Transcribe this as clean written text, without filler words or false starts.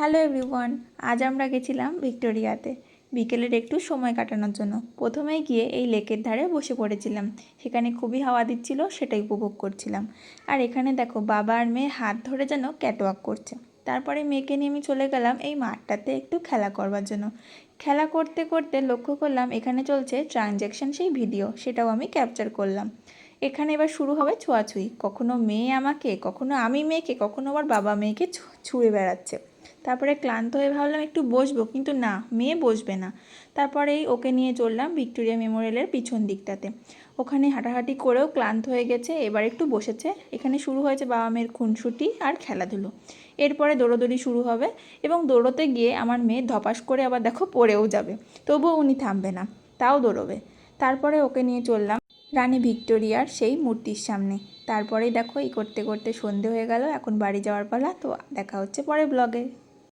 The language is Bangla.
হ্যালো এভরিওয়ান, আজ আমরা গেছিলাম ভিক্টোরিয়াতে বিকেলের একটু সময় কাটানোর জন্য। প্রথমেই গিয়ে এই লেকের ধারে বসে পড়েছিলাম। সেখানে খুবই হাওয়া দিচ্ছিল, সেটাই উপভোগ করছিলাম। আর এখানে দেখো বাবা আর মেয়ে হাত ধরে যেন ক্যাটওয়াক করছে। তারপরে মেয়েকে নিয়ে আমি চলে গেলাম এই মাঠটাতে একটু খেলা করবার জন্য। খেলা করতে করতে লক্ষ্য করলাম এখানে চলছে ট্রানজ্যাকশন সেই ভিডিও, সেটাও আমি ক্যাপচার করলাম। এখানে এবার শুরু হবে ছোঁয়াছুঁয়ি, কখনো মেয়ে আমাকে, কখনো আমি মেয়েকে, কখনো আবার বাবা মেয়েকে ছুঁয়ে বেড়াচ্ছে। তারপরে ক্লান্ত হয়ে ভাবলাম একটু বসবো, কিন্তু না, মেয়ে বসবে না। তারপরেই ওকে নিয়ে চললাম ভিক্টোরিয়া মেমোরিয়ালের পিছন দিকটাতে। ওখানে হাঁটাহাঁটি করেও ক্লান্ত হয়ে গেছে, এবার একটু বসেছে। এখানে শুরু হয়েছে বাবা মেয়ের খুনসুটি আর খেলাধুলো। এরপরে দৌড়োদৌড়ি শুরু হবে এবং দৌড়োতে গিয়ে আমার মেয়ে ধপাস করে আবার দেখো পড়েও যাবে, তবুও উনি থামবে না, তাও দৌড়োবে। তারপরে ওকে নিয়ে চললাম রানী ভিক্টোরিয়ার সেই মূর্তির সামনে। তারপরেই দেখো এই করতে করতে সন্ধে হয়ে গেল, এখন বাড়ি যাওয়ার পালা। তো দেখা হচ্ছে পরের ব্লগে।